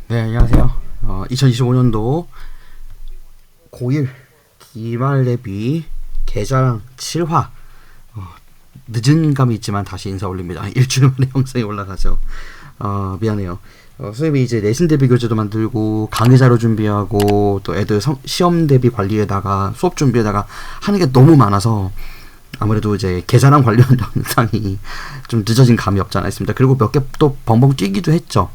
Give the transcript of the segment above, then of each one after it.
네, 안녕하세요. 2025년도 고1 기말레비 계좌랑 7화 늦은 감이 있지만 다시 인사 올립니다. 일주일 만에 영상이 올라가죠. 미안해요. 선생님이 이제 내신 대비 교재도 만들고 강의 자료 준비하고 또 애들 시험 대비 관리에다가 수업 준비에다가 하는 게 너무 많아서 아무래도 이제 계좌랑 관련 영상이 좀 늦어진 감이 없지 않아 있습니다. 그리고 몇 개 또 벙벙 뛰기도 했죠.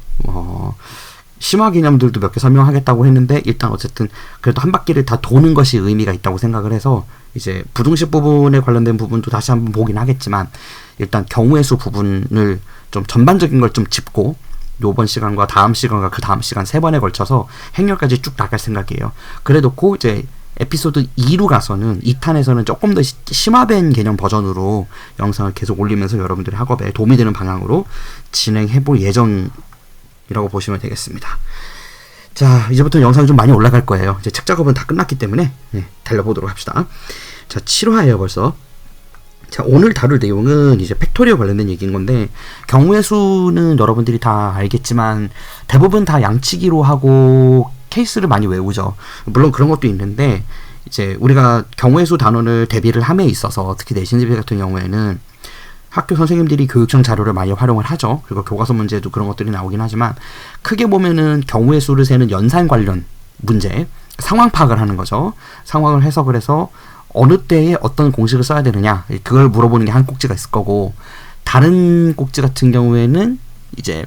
심화 개념들도 몇 개 설명하겠다고 했는데 일단 어쨌든 그래도 한 바퀴를 다 도는 것이 의미가 있다고 생각을 해서 이제 부등식 부분에 관련된 부분도 다시 한번 보긴 하겠지만 일단 경우의 수 부분을 좀 전반적인 걸 좀 짚고 요번 시간과 다음 시간과 그 다음 시간 3번에 걸쳐서 행렬까지 쭉 나갈 생각이에요. 그래 놓고 이제 에피소드 2로 가서는 2탄에서는 조금 더 심화된 개념 버전으로 영상을 계속 올리면서 여러분들의 학업에 도움이 되는 방향으로 진행해 볼 예정이라고 보시면 되겠습니다. 자, 이제부터 영상이 좀 많이 올라갈 거예요. 이제 책 작업은 다 끝났기 때문에 달려보도록 합시다. 자, 7화예요 벌써. 자, 오늘 다룰 내용은 이제 팩토리어 관련된 얘기인 건데 경우의 수는 여러분들이 다 알겠지만 대부분 다 양치기로 하고 케이스를 많이 외우죠. 물론 그런 것도 있는데 이제 우리가 경우의 수 단원을 대비를 함에 있어서 특히 내신 대비 같은 경우에는 학교 선생님들이 교육청 자료를 많이 활용을 하죠. 그리고 교과서 문제도 그런 것들이 나오긴 하지만 크게 보면은 경우의 수를 세는 연산 관련 문제, 상황 파악을 하는 거죠. 상황을 해석을 해서 어느 때에 어떤 공식을 써야 되느냐 그걸 물어보는 게 한 꼭지가 있을 거고 다른 꼭지 같은 경우에는 이제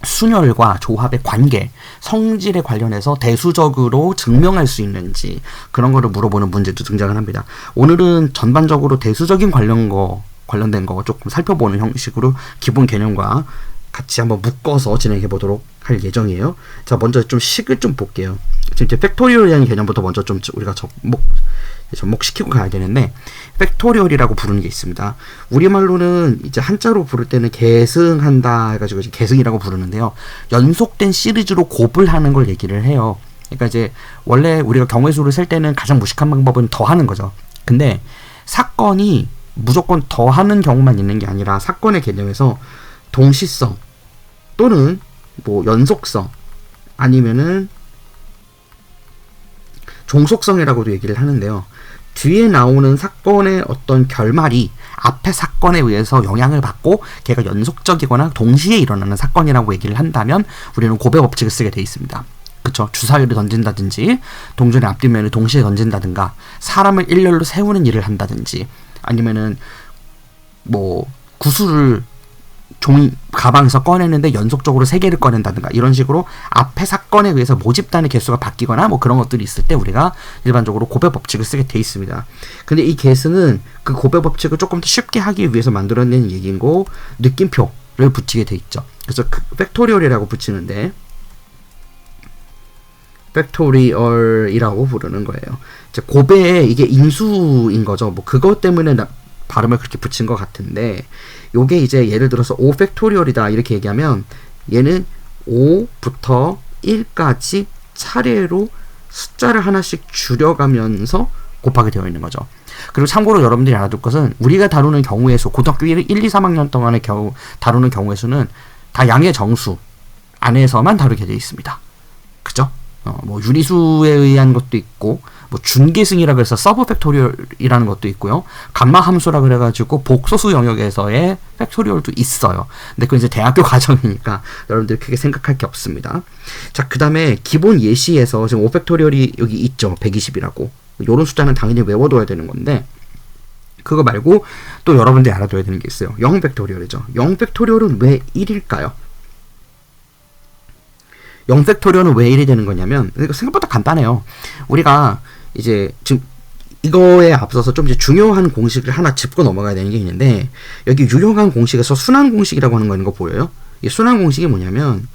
순열과 조합의 관계, 성질에 관련해서 대수적으로 증명할 수 있는지 그런 거를 물어보는 문제도 등장을 합니다. 오늘은 전반적으로 대수적인 관련된 거 조금 살펴보는 형식으로 기본 개념과 같이 한번 묶어서 진행해 보도록 할 예정이에요. 자, 먼저 좀 식을 좀 볼게요. 지금 이제 팩토리얼이라는 개념부터 먼저 좀 우리가 접목시키고 가야 되는데 팩토리얼이라고 부르는 게 있습니다. 우리말로는 이제 한자로 부를 때는 계승한다 해가지고 계승이라고 부르는데요. 연속된 시리즈로 곱을 하는 걸 얘기를 해요. 그러니까 이제 원래 우리가 경우의 수를 셀 때는 가장 무식한 방법은 더하는 거죠. 근데 사건이 무조건 더하는 경우만 있는 게 아니라 사건의 개념에서 동시성 또는 뭐 연속성 아니면은 종속성이라고도 얘기를 하는데요. 뒤에 나오는 사건의 어떤 결말이 앞의 사건에 의해서 영향을 받고 걔가 연속적이거나 동시에 일어나는 사건이라고 얘기를 한다면 우리는 고배 법칙을 쓰게 돼 있습니다. 그쵸? 주사위를 던진다든지 동전의 앞뒷면을 동시에 던진다든가 사람을 일렬로 세우는 일을 한다든지 아니면은 뭐 구슬을 종이 가방에서 꺼내는데 연속적으로 3개를 꺼낸다든가 이런 식으로 앞의 사건에 의해서 모집단의 개수가 바뀌거나 뭐 그런 것들이 있을 때 우리가 일반적으로 고배 법칙을 쓰게 돼 있습니다. 근데 이 계승은 그 고배 법칙을 조금 더 쉽게 하기 위해서 만들어낸 얘기고 느낌표를 붙이게 돼 있죠. 그래서 그 팩토리얼이라고 붙이는데 팩토리얼이라고 부르는 거예요. 이제 고배에 이게 인수인 거죠. 뭐 그것 때문에 발음을 그렇게 붙인 것 같은데 요게 이제 예를 들어서 5 팩토리얼이다 이렇게 얘기하면 얘는 5부터 1까지 차례로 숫자를 하나씩 줄여가면서 곱하게 되어 있는 거죠. 그리고 참고로 여러분들이 알아둘 것은 우리가 다루는 경우의 수 고등학교 1, 2, 3학년 동안의 다루는 경우의 수는 다 양의 정수 안에서만 다루게 되어 있습니다. 그죠? 뭐 유리수에 의한 것도 있고 뭐 준계승이라 그래서 서브 팩토리얼이라는 것도 있고요. 감마 함수라 그래가지고 복소수 영역에서의 팩토리얼도 있어요. 근데 그건 이제 대학교 과정이니까 여러분들이 크게 생각할 게 없습니다. 자, 그 다음에 기본 예시에서 지금 5 팩토리얼이 여기 있죠. 120이라고. 요런 숫자는 당연히 외워둬야 되는 건데 그거 말고 또 여러분들이 알아둬야 되는 게 있어요. 0 팩토리얼이죠. 0 팩토리얼은 왜 1일까요? 0 팩토리얼은 왜 1이 되는 거냐면 생각보다 간단해요. 우리가 이제 지금 이거에 앞서서 좀 이제 중요한 공식을 하나 짚고 넘어가야 되는 게 있는데 여기 유용한 공식에서 순환 공식이라고 하는 거 있는 거 보여요? 이 순환 공식이 뭐냐면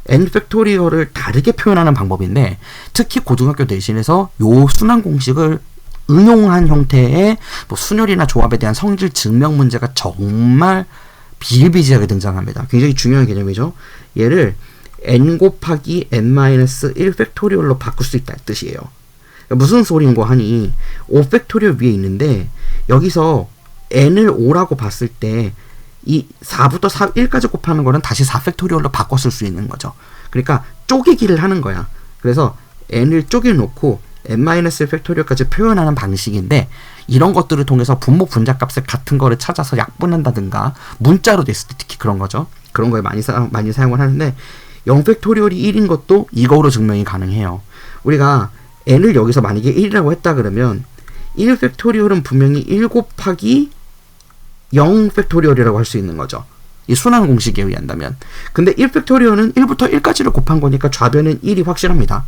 n 팩토리얼을 다르게 표현하는 방법인데 특히 고등학교 내신에서 요 순환 공식을 응용한 형태의 뭐 순열이나 조합에 대한 성질 증명 문제가 정말 비일비재하게 등장합니다. 굉장히 중요한 개념이죠. 얘를 n 곱하기 n-1 팩토리얼로 바꿀 수 있다는 뜻이에요. 무슨 소리인고 하니 5 팩토리얼 위에 있는데 여기서 n을 5라고 봤을 때 이 4부터 1까지 곱하는 거는 다시 4 팩토리얼로 바꿔 쓸 수 있는 거죠. 그러니까 쪼개기를 하는 거야. 그래서 n을 쪼개 놓고 n-1 팩토리얼까지 표현하는 방식인데 이런 것들을 통해서 분모 분자값을 같은 거를 찾아서 약분한다든가 문자로 됐을 때 특히 그런 거죠. 그런 거에 많이 사용을 하는데 0 팩토리얼이 1인 것도 이거로 증명이 가능해요. 우리가 n을 여기서 만약에 1이라고 했다 그러면 1 팩토리얼은 분명히 1 곱하기 0 팩토리얼이라고 할 수 있는 거죠. 이 순환 공식에 의한다면. 근데 1 팩토리얼은 1부터 1까지를 곱한 거니까 좌변은 1이 확실합니다.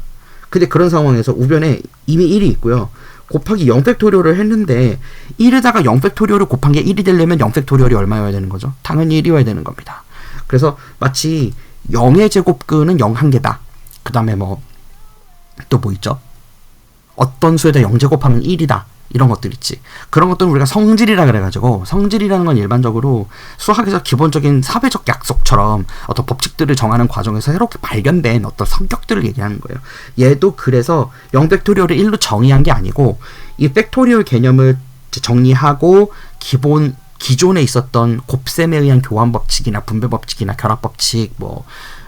근데 그런 상황에서 우변에 이미 1이 있고요. 곱하기 0 팩토리얼을 했는데 1에다가 0 팩토리얼을 곱한 게 1이 되려면 0 팩토리얼이 얼마여야 되는 거죠? 당연히 1이어야 되는 겁니다. 그래서 마치 0의 제곱근은 0 한 개다. 그 다음에 또 뭐 있죠? 어떤 수에다 0 제곱하면 1이다. 이런 것들 있지. 그런 것들은 우리가 성질이라 그래가지고, 성질이라는 건 일반적으로 수학에서 기본적인 사회적 약속처럼 어떤 법칙들을 정하는 과정에서 새롭게 발견된 어떤 성격들을 얘기하는 거예요. 얘도 그래서 0 팩토리얼을 1로 정의한 게 아니고 이 팩토리얼 개념을 정리하고 기존에 있었던 곱셈에 의한 교환 법칙이나 분배 법칙이나 결합 법칙,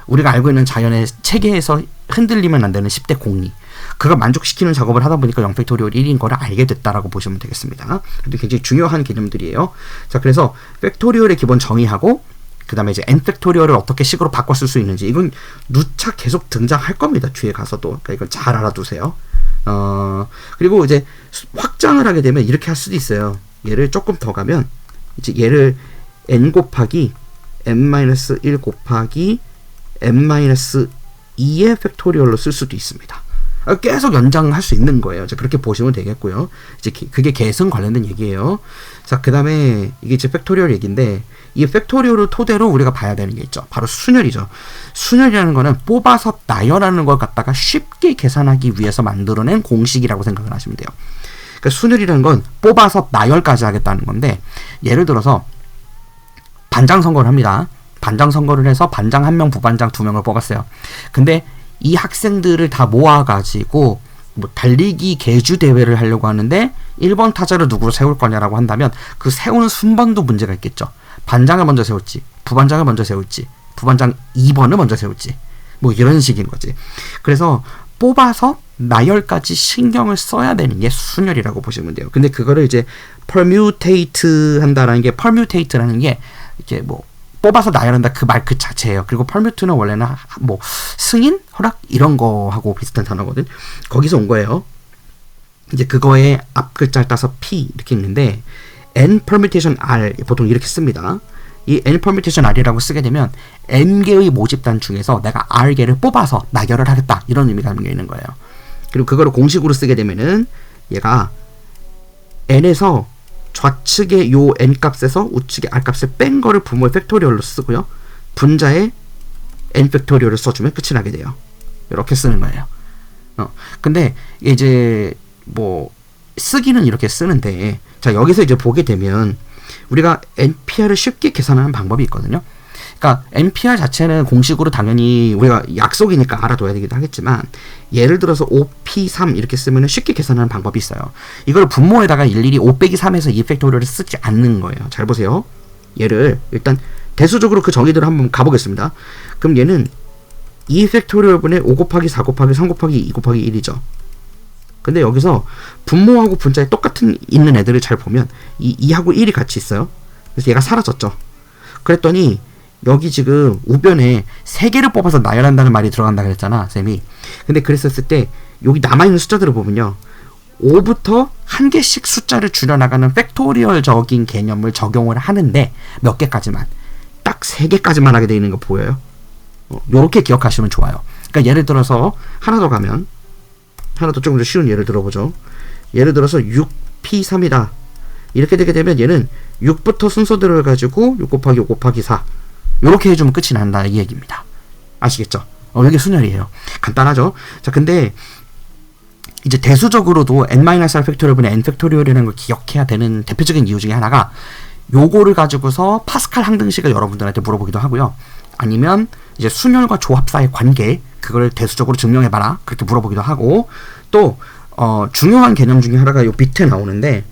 우리가 알고 있는 자연의 체계에서 흔들리면 안 되는 10대 공리, 그걸 만족시키는 작업을 하다 보니까 0 팩토리얼 1인 거를 알게 됐다라고 보시면 되겠습니다. 굉장히 중요한 개념들이에요. 자, 그래서 팩토리얼의 기본 정의하고 그 다음에 이제 n 팩토리얼을 어떻게 식으로 바꿔 쓸 수 있는지, 이건 누차 계속 등장할 겁니다. 뒤에 가서도. 그러니까 이걸 잘 알아두세요. 그리고 이제 확장을 하게 되면 이렇게 할 수도 있어요. 얘를 조금 더 가면 이제 얘를 n 곱하기 n-1 곱하기 n-2의 팩토리얼로 쓸 수도 있습니다. 계속 연장할 수 있는 거예요. 그렇게 보시면 되겠고요. 이제 그게 계승 관련된 얘기예요. 자, 그 다음에 이게 이제 팩토리얼 얘기인데, 이 팩토리얼을 토대로 우리가 봐야 되는 게 있죠. 바로 순열이죠. 순열이라는 거는 뽑아서 나열하는 걸 갖다가 쉽게 계산하기 위해서 만들어낸 공식이라고 생각을 하시면 돼요. 그러니까 순열이라는 건 뽑아서 나열까지 하겠다는 건데, 예를 들어서 반장 선거를 합니다. 반장 선거를 해서 반장 1명, 부반장 2명을 뽑았어요. 근데 이 학생들을 다 모아가지고 달리기 계주 대회를 하려고 하는데 1번 타자를 누구로 세울 거냐라고 한다면 그 세우는 순번도 문제가 있겠죠. 반장을 먼저 세울지, 부반장을 먼저 세울지, 부반장 2번을 먼저 세울지, 이런 식인 거지. 그래서 뽑아서 나열까지 신경을 써야 되는 게 순열이라고 보시면 돼요. 근데 그거를 이제 permutate 한다라는 게, permutate라는 게 이게 뽑아서 나열한다 그 말 그 자체예요. 그리고 permute는 원래는 승인, 허락 이런 거하고 비슷한 단어거든. 거기서 온 거예요. 이제 그거에 앞 글자를 따서 P 이렇게 있는데, n permutation R 보통 이렇게 씁니다. 이 n permutation R이라고 쓰게 되면 n개의 모집단 중에서 내가 R개를 뽑아서 나열을 하겠다, 이런 의미가 담겨 있는 거예요. 그리고 그거를 공식으로 쓰게 되면은 얘가 n에서 좌측의 요 n 값에서 우측의 r 값을 뺀 거를 분모의 팩토리얼로 쓰고요. 분자에 n 팩토리얼을 써주면 끝이 나게 돼요. 이렇게 쓰는 거예요. 근데 이제 쓰기는 이렇게 쓰는데, 자, 여기서 이제 보게 되면 우리가 NPR을 쉽게 계산하는 방법이 있거든요. 그러니까 NPR 자체는 공식으로 당연히 우리가 약속이니까 알아둬야 되기도 하겠지만, 예를 들어서 5P3 이렇게 쓰면 쉽게 계산하는 방법이 있어요. 이걸 분모에다가 일일이 5 빼기 3에서 2 팩토리얼을 쓰지 않는 거예요. 잘 보세요. 얘를 일단 대수적으로 그 정의대로 한번 가보겠습니다. 그럼 얘는 2 팩토리얼분의 5 곱하기 4 곱하기 3 곱하기 2 곱하기 1이죠. 근데 여기서 분모하고 분자에 똑같은 있는 애들을 잘 보면 이 2하고 1이 같이 있어요. 그래서 얘가 사라졌죠. 그랬더니 여기 지금 우변에 3개를 뽑아서 나열한다는 말이 들어간다 그랬잖아, 쌤이. 근데 그랬었을 때 여기 남아있는 숫자들을 보면요, 5부터 한 개씩 숫자를 줄여나가는 팩토리얼적인 개념을 적용을 하는데 몇 개까지만, 딱 3개까지만 하게 되어 있는 거 보여요? 요렇게 기억하시면 좋아요. 그러니까 예를 들어서 하나 더 가면, 하나 더 조금 더 쉬운 예를 들어보죠. 예를 들어서 6P3이다 이렇게 되게 되면 얘는 6부터 순서대로 해가지고 6 곱하기 5 곱하기 4 요렇게 해주면 끝이 난다, 이 얘기입니다. 아시겠죠? 이게 순열이에요. 간단하죠? 자, 근데 이제 대수적으로도 n-r 팩토리얼분의 n 팩토리얼이라는 걸 기억해야 되는 대표적인 이유 중에 하나가, 요거를 가지고서 파스칼 항등식을 여러분들한테 물어보기도 하고요. 아니면 이제 순열과 조합 사이의 관계, 그걸 대수적으로 증명해봐라, 그렇게 물어보기도 하고, 또 중요한 개념 중에 하나가 요 밑에 나오는데,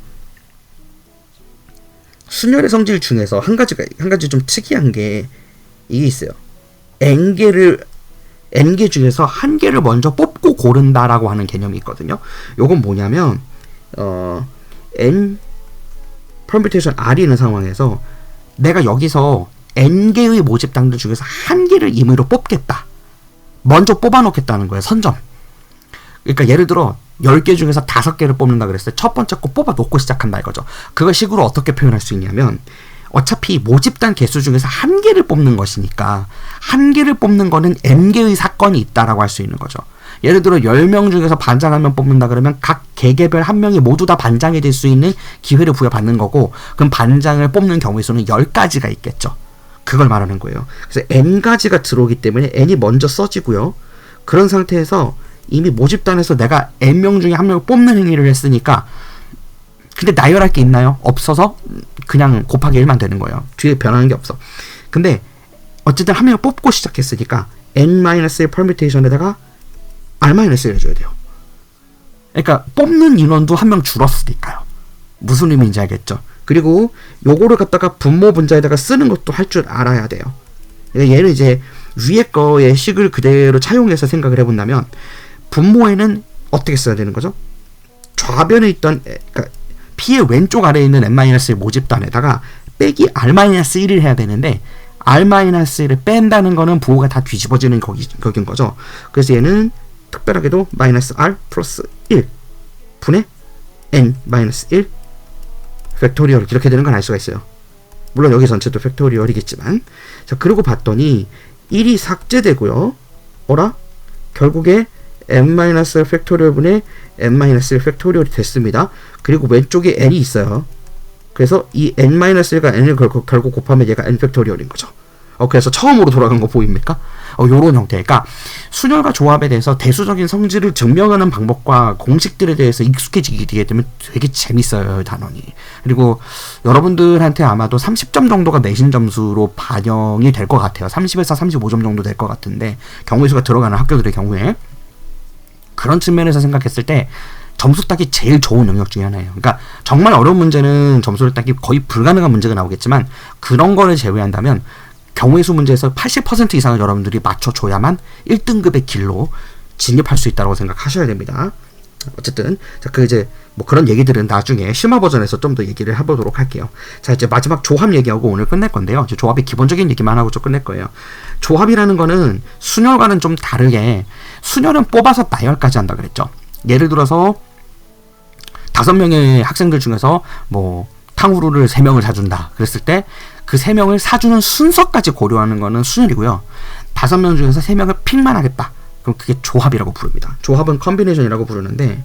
순열의 성질 중에서 한 가지 좀 특이한 게 이게 있어요. n개 중에서 한 개를 먼저 뽑고 고른다라고 하는 개념이 있거든요. 요건 뭐냐면 n permutation r이 있는 상황에서 내가 여기서 n개의 모집당들 중에서 한 개를 임의로 뽑겠다. 먼저 뽑아놓겠다는 거예요. 선점. 그러니까 예를 들어 10개 중에서 5개를 뽑는다 그랬을 때 첫 번째 거 뽑아놓고 시작한다 이거죠. 그걸 식으로 어떻게 표현할 수 있냐면, 어차피 모집단 개수 중에서 한 개를 뽑는 것이니까 한 개를 뽑는 거는 n개의 사건이 있다라고 할 수 있는 거죠. 예를 들어 10명 중에서 반장 한 명 뽑는다 그러면 각 개개별 한 명이 모두 다 반장이 될 수 있는 기회를 부여받는 거고, 그럼 반장을 뽑는 경우의 수는 10가지가 있겠죠. 그걸 말하는 거예요. 그래서 n가지가 들어오기 때문에 n이 먼저 써지고요. 그런 상태에서 이미 모집단에서 내가 n명 중에 한 명을 뽑는 행위를 했으니까, 근데 나열할 게 있나요? 없어서 그냥 곱하기 1만 되는 거예요. 뒤에 변하는 게 없어. 근데 어쨌든 한 명을 뽑고 시작했으니까 n-1 permutation에다가 r-1 해줘야 돼요. 그러니까 뽑는 인원도 한 명 줄었으니까요. 무슨 의미인지 알겠죠? 그리고 요거를 갖다가 분모 분자에다가 쓰는 것도 할 줄 알아야 돼요. 얘는 이제 위에 거의 식을 그대로 차용해서 생각을 해본다면, 분모에는 어떻게 써야 되는 거죠? 좌변에 있던, 그러니까 P의 왼쪽 아래에 있는 n-1 모집단에다가 빼기 r-1을 해야 되는데, r-1을 뺀다는 거는 부호가 다 뒤집어지는 거긴 거죠. 그래서 얘는 특별하게도 -r 플러스 1 분의 n-1 팩토리얼 이렇게 되는 걸 알 수가 있어요. 물론 여기 전체도 팩토리얼이겠지만. 자, 그리고 봤더니 1이 삭제되고요. 결국에 n-1 팩토리얼 분의 n-1 팩토리얼이 됐습니다. 그리고 왼쪽에 n이 있어요. 그래서 이 n-1과 n을 결국 곱하면 얘가 n 팩토리얼인 거죠. 그래서 처음으로 돌아간 거 보입니까? 요런 형태니까 순열과 조합에 대해서 대수적인 성질을 증명하는 방법과 공식들에 대해서 익숙해지게 되면 되게 재밌어요, 단원이. 그리고 여러분들한테 아마도 30점 정도가 내신 점수로 반영이 될 것 같아요. 30에서 35점 정도 될 것 같은데, 경우의 수가 들어가는 학교들의 경우에. 그런 측면에서 생각했을 때 점수 따기 제일 좋은 영역 중에 하나예요. 그러니까 정말 어려운 문제는 점수를 따기 거의 불가능한 문제가 나오겠지만, 그런 거를 제외한다면 경우의 수 문제에서 80% 이상을 여러분들이 맞춰줘야만 1등급의 길로 진입할 수 있다고 생각하셔야 됩니다. 어쨌든 이제 뭐 그런 얘기들은 나중에 심화 버전에서 좀 더 얘기를 해보도록 할게요. 자, 이제 마지막 조합 얘기하고 오늘 끝낼 건데요. 이제 조합의 기본적인 얘기만 하고 좀 끝낼 거예요. 조합이라는 거는 순열과는 좀 다르게, 순열은 뽑아서 나열까지 한다 그랬죠. 예를 들어서 5명의 학생들 중에서 뭐 탕후루를 3명을 사준다 그랬을 때 그 3명을 사주는 순서까지 고려하는 거는 순열이고요. 5명 중에서 3명을 픽만 하겠다. 그럼 그게 조합이라고 부릅니다. 조합은 컨비네이션이라고 부르는데,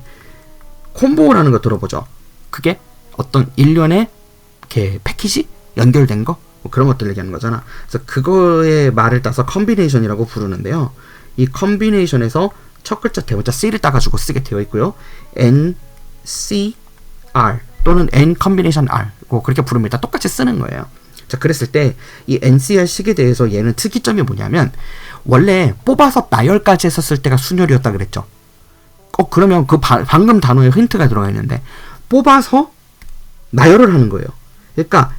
콤보라는 거 들어보죠. 그게 어떤 일련의 이렇게 패키지? 연결된 거? 뭐 그런 것들 얘기하는 거잖아. 그래서 그거의 말을 따서 컨비네이션이라고 부르는데요. 이 컨비네이션에서 첫 글자 대문자 C를 따가지고 쓰게 되어 있고요. NCR 또는 N 컨비네이션 R 그렇게 부릅니다. 똑같이 쓰는 거예요. 자, 그랬을 때 이 NCR 식에 대해서 얘는 특이점이 뭐냐면, 원래 뽑아서 나열까지 했었을 때가 순열이었다 그랬죠. 그러면 그 방금 단어에 힌트가 들어가 있는데, 뽑아서 나열을 하는 거예요. 그러니까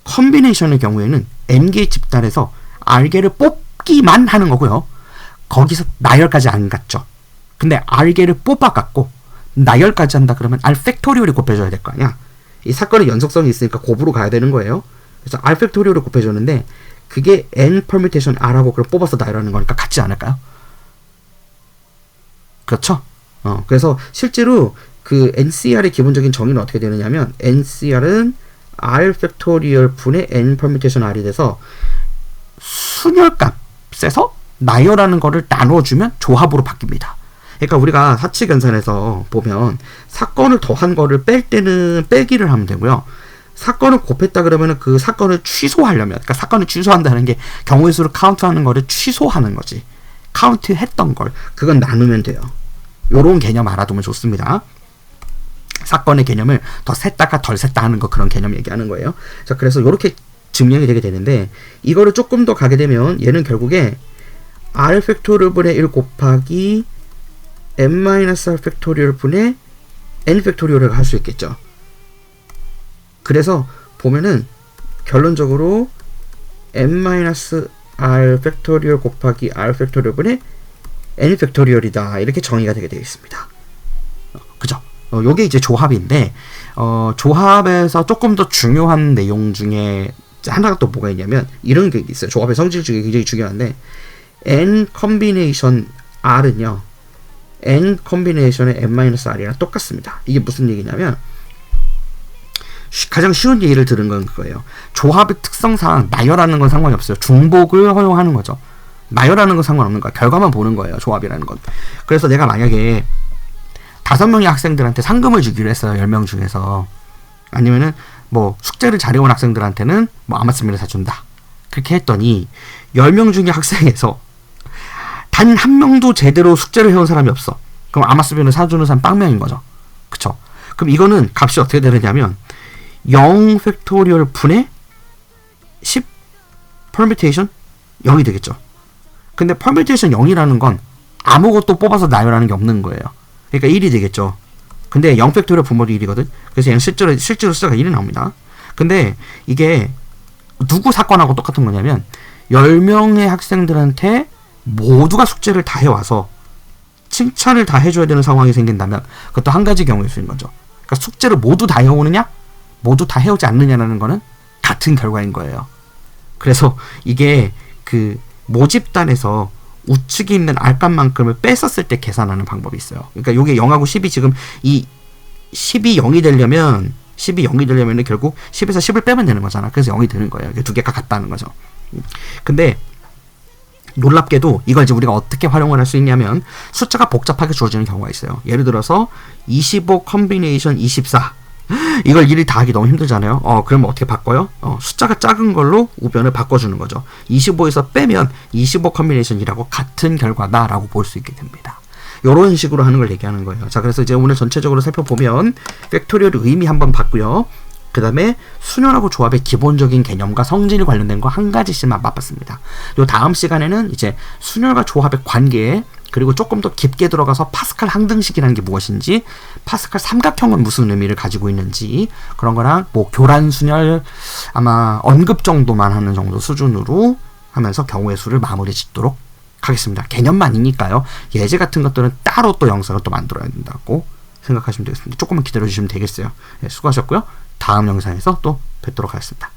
컨비네이션의 경우에는 n개의 집단에서 r개를 뽑기만 하는 거고요. 거기서 나열까지 안 갔죠. 근데 r개를 뽑아갖고 나열까지 한다 그러면 r 팩토리얼이 곱해줘야 될 거 아니야. 이 사건의 연속성이 있으니까 곱으로 가야 되는 거예요. 그래서 r 팩토리얼을 곱해줬는데, 그게 n permutation r하고 그걸 뽑아서 나열하는 거니까 같지 않을까요? 그렇죠? 그래서 실제로 그 NCR의 기본적인 정의는 어떻게 되느냐면, NCR은 r 팩토리얼 분의 n permutation r이 돼서 순열값에서 나열하는 거를 나눠주면 조합으로 바뀝니다. 그러니까 우리가 사칙연산에서 보면 사건을 더한 거를 뺄 때는 빼기를 하면 되고요. 사건을 곱했다 그러면 그 사건을 취소하려면, 그러니까 사건을 취소한다는 게 경우의 수를 카운트하는 거를 취소하는 거지. 카운트했던 걸 그건 나누면 돼요. 요런 개념 알아두면 좋습니다. 사건의 개념을 더 셌다가 덜 셌다 하는 거, 그런 개념 얘기하는 거예요. 자, 그래서 요렇게 증명이 되게 되는데, 이거를 조금 더 가게 되면 얘는 결국에 r 팩토리얼 분의 1 곱하기 n-r 팩토리얼 분의 n 팩토리얼을 할 수 있겠죠. 그래서 보면은 결론적으로 n-r 팩토리얼 곱하기 r 팩토리얼분의 n 팩토리얼이다, 이렇게 정의가 되게 되어 있습니다. 그죠? 요게 이제 조합인데, 조합에서 조금 더 중요한 내용 중에 하나가 또 뭐가 있냐면 이런 게 있어요. 조합의 성질 중에 굉장히 중요한데, n 컨비네이션 r은요 n 컨비네이션의 n-r이랑 똑같습니다. 이게 무슨 얘기냐면, 가장 쉬운 예를 들은 건 그거예요. 조합의 특성상 나열하는 건 상관이 없어요. 중복을 허용하는 거죠. 나열하는 건 상관없는 거야. 결과만 보는 거예요, 조합이라는 건. 그래서 내가 만약에 5명의 학생들한테 상금을 주기로 했어요, 10명 중에서. 아니면은 뭐 숙제를 잘해온 학생들한테는 뭐 아마스미를 사준다, 그렇게 했더니 10명 중에 학생에서 단 한 명도 제대로 숙제를 해온 사람이 없어. 그럼 아마스미를 사주는 사람 빵명인 거죠. 그쵸? 그럼 이거는 값이 어떻게 되느냐면 0 팩토리얼 분의 10 퍼뮤테이션 0이 되겠죠. 근데 퍼뮤테이션 0이라는 건 아무것도 뽑아서 나열하는 게 없는 거예요. 그러니까 1이 되겠죠. 근데 0 팩토리얼 분모도 1이거든. 그래서 얘는 실제로 숫자가 1이 나옵니다. 근데 이게 누구 사건하고 똑같은 거냐면 10명의 학생들한테 모두가 숙제를 다 해와서 칭찬을 다 해줘야 되는 상황이 생긴다면 그것도 한 가지 경우일 수 있는 거죠. 그러니까 숙제를 모두 다 해오느냐 모두 다 해오지 않느냐라는 거는 같은 결과인 거예요. 그래서 이게 그 모집단에서 우측에 있는 R값만큼을 뺐었을 때 계산하는 방법이 있어요. 그러니까 요게 0하고 10이 지금 이 10이 0이 되려면 결국 10에서 10을 빼면 되는 거잖아. 그래서 0이 되는 거예요. 이게 두 개가 같다는 거죠. 근데 놀랍게도 이걸 이제 우리가 어떻게 활용을 할 수 있냐면 숫자가 복잡하게 주어지는 경우가 있어요. 예를 들어서 25 컨비네이션 24 이걸 일일이 다 하기 너무 힘들잖아요. 그러면 어떻게 바꿔요? 숫자가 작은 걸로 우변을 바꿔주는 거죠. 25에서 빼면 25 컨비네이션이라고 같은 결과다라고 볼 수 있게 됩니다. 이런 식으로 하는 걸 얘기하는 거예요. 자, 그래서 이제 오늘 전체적으로 살펴보면 팩토리얼의 의미 한번 봤고요. 그 다음에 순열하고 조합의 기본적인 개념과 성질이 관련된 거 한 가지씩만 맛봤습니다. 요 다음 시간에는 이제 순열과 조합의 관계, 그리고 조금 더 깊게 들어가서 파스칼 항등식이라는 게 무엇인지, 파스칼 삼각형은 무슨 의미를 가지고 있는지, 그런 거랑 뭐 교란 순열 아마 언급 정도만 하는 정도 수준으로 하면서 경우의 수를 마무리 짓도록 하겠습니다. 개념만이니까요. 예제 같은 것들은 따로 또 영상을 또 만들어야 된다고 생각하시면 되겠습니다. 조금만 기다려 주시면 되겠어요. 네, 수고하셨고요. 다음 영상에서 또 뵙도록 하겠습니다.